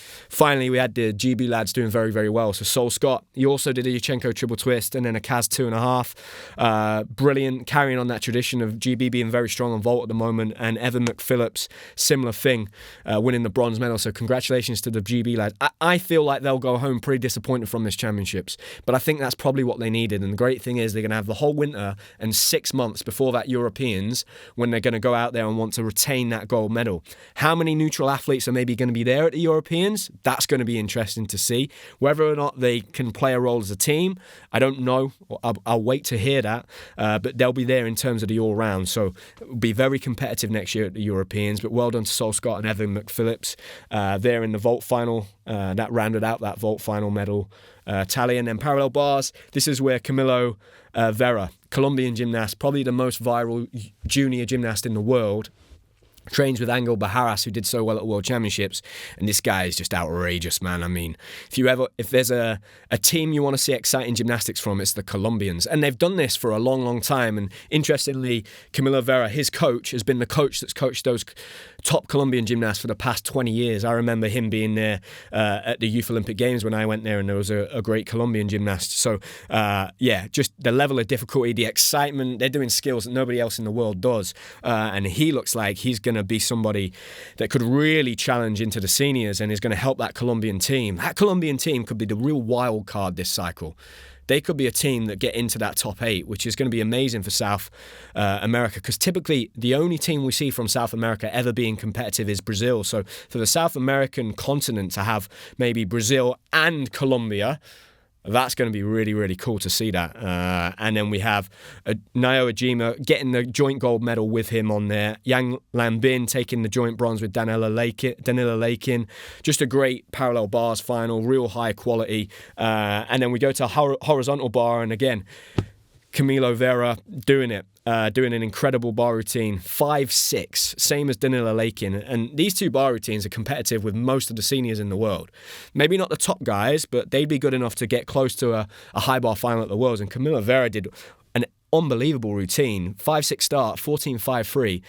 had the GB lads doing very, very well. So Sol Scott, he also did a Yuchenko triple twist and then a Kaz 2.5. Brilliant, carrying on that tradition of GB being very strong on vault at the moment, and Evan McPhillips, similar thing, winning the bronze medal. So congratulations to the GB lads. I feel like they'll go home pretty disappointed from this championships, but I think that's probably what they needed. And the great thing is they're going to have the whole winter and 6 months before that Europeans, when they're going to go out there and want to retain that gold medal. How many neutral athletes are maybe going to be there at the Europeans? That's going to be interesting to see. Whether or not they can play a role as a team, I don't know. I'll wait to hear that, but they'll be there in terms of the all-round. So it'll be very competitive next year at the Europeans, but well done to Sol Scott and Evan McPhillips there in the vault final. That rounded out that vault final medal tally. And then parallel bars, this is where Camilo Vera, Colombian gymnast, probably the most viral junior gymnast in the world, trains with Angel Bajaras, who did so well at World Championships, and this guy is just outrageous, man. I mean, if there's a team you want to see exciting gymnastics from, it's the Colombians, and they've done this for a long, long time. And interestingly, Camilo Vera, his coach, has been the coach that's coached those top Colombian gymnasts for the past 20 years. I remember him being there at the Youth Olympic Games when I went there, and there was a great Colombian gymnast. So, yeah, just the level of difficulty, the excitement, they're doing skills that nobody else in the world does, and he looks like he's going to be somebody that could really challenge into the seniors and is going to help that Colombian team. That Colombian team could be the real wild card this cycle. They could be a team that get into that top 8, which is going to be amazing for South America, because typically the only team we see from South America ever being competitive is Brazil. So for the South American continent to have maybe Brazil and Colombia, that's going to be really, really cool to see that. And then we have Nao Ojima getting the joint gold medal with him on there. Yang Lanbin taking the joint bronze with Danila Leykin. Just a great parallel bars final, real high quality. And then we go to horizontal bar, and again, Camilo Vera doing it. Doing an incredible bar routine, 5-6, same as Danila Leykin. And these 2 bar routines are competitive with most of the seniors in the world. Maybe not the top guys, but they'd be good enough to get close to a high bar final at the Worlds. And Camilo Vera did an unbelievable routine, 5-6 start, 14-5-3.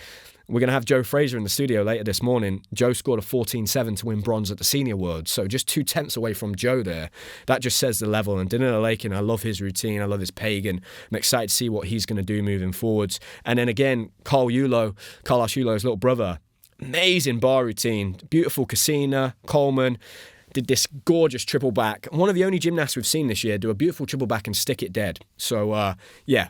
We're going to have Joe Fraser in the studio later this morning. Joe scored a 14-7 to win bronze at the Senior Worlds, so just 2 tenths away from Joe there. That just says the level. And Danila Leykin, I love his routine. I love his pagan. I'm excited to see what he's going to do moving forwards. And then again, Carlos Yulo's little brother, amazing bar routine. Beautiful Cassina, Coleman. Did this gorgeous triple back. One of the only gymnasts we've seen this year do a beautiful triple back and stick it dead. So, yeah.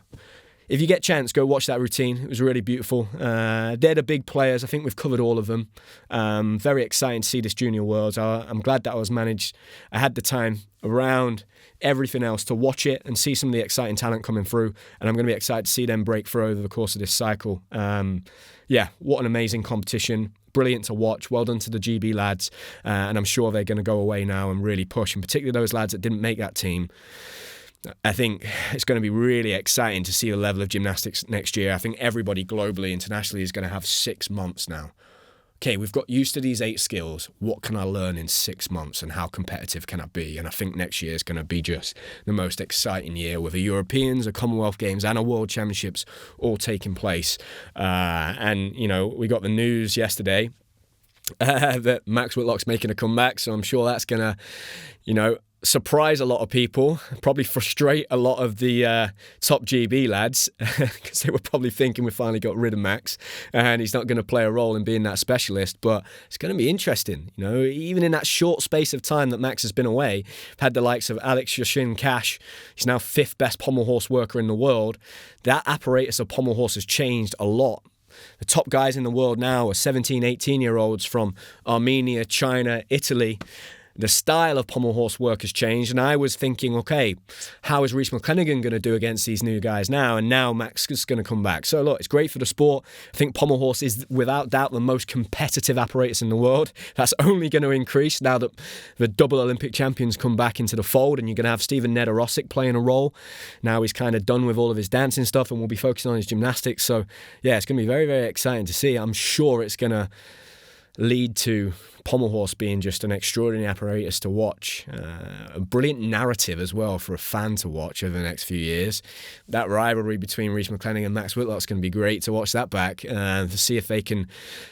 if you get a chance, go watch that routine. It was really beautiful. They're the big players. I think we've covered all of them. Very exciting to see this Junior Worlds. I'm glad that I had the time around everything else to watch it and see some of the exciting talent coming through. And I'm going to be excited to see them break through over the course of this cycle. What an amazing competition. Brilliant to watch. Well done to the GB lads. And I'm sure they're going to go away now and really push, and particularly those lads that didn't make that team. I think it's going to be really exciting to see the level of gymnastics next year. I think everybody globally, internationally, is going to have 6 months now. Okay, we've got used to these 8 skills. What can I learn in 6 months, and how competitive can I be? And I think next year is going to be just the most exciting year, with the Europeans, the Commonwealth Games and a World Championships all taking place. We got the news yesterday that Max Whitlock's making a comeback, so I'm sure that's going to, surprise a lot of people, probably frustrate a lot of the top GB lads, because they were probably thinking we finally got rid of Max and he's not going to play a role in being that specialist. But it's going to be interesting, even in that short space of time that Max has been away. We've had the likes of Alex Yashin Cash. He's now 5th best pommel horse worker in the world. That apparatus of pommel horse has changed a lot. The top guys in the world now are 17, 18-year-olds from Armenia, China, Italy. The style of pommel horse work has changed, and I was thinking, okay, how is Rhys McClenaghan going to do against these new guys now? And now Max is going to come back. So look, it's great for the sport. I think pommel horse is without doubt the most competitive apparatus in the world. That's only going to increase now that the double Olympic champions come back into the fold, and you're going to have Stephen Nedorosik playing a role. Now he's kind of done with all of his dancing stuff and will be focusing on his gymnastics. So yeah, it's going to be very, very exciting to see. I'm sure it's going to lead to pommel horse being just an extraordinary apparatus to watch. A brilliant narrative as well for a fan to watch over the next few years. That rivalry between Rhys McClenaghan and Max Whitlock is going to be great to watch that back, to see if they can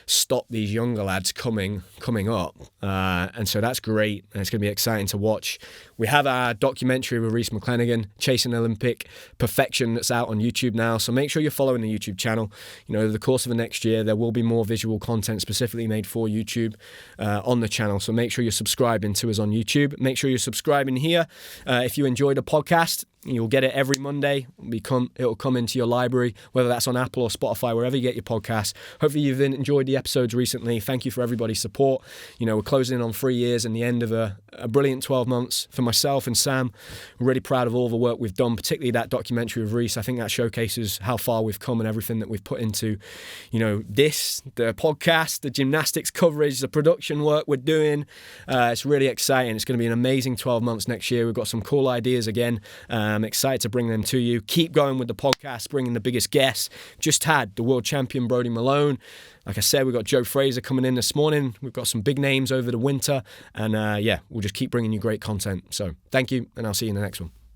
stop these younger lads coming up. And so that's great, and it's going to be exciting to watch. We have our documentary with Rhys McClenaghan, Chasing Olympic Perfection, that's out on YouTube now. So make sure you're following the YouTube channel. Over the course of the next year, there will be more visual content specifically made for YouTube on the channel. So make sure you're subscribing to us on YouTube. Make sure you're subscribing here. If you enjoy the podcast, you'll get it every Monday. It'll come into your library, whether that's on Apple or Spotify, wherever you get your podcasts. Hopefully you've enjoyed the episodes recently. Thank you for everybody's support. We're closing in on 3 years and the end of a brilliant 12 months for myself and Sam. We're really proud of all the work we've done, particularly that documentary with Rhys. I think that showcases how far we've come and everything that we've put into, the podcast, the gymnastics coverage, the production work we're doing. It's really exciting. It's going to be an amazing 12 months next year. We've got some cool ideas again. I'm excited to bring them to you. Keep going with the podcast, bringing the biggest guests. Just had the world champion Brodie Malone. Like I said, we've got Joe Fraser coming in this morning. We've got some big names over the winter. And we'll just keep bringing you great content. So thank you, and I'll see you in the next one.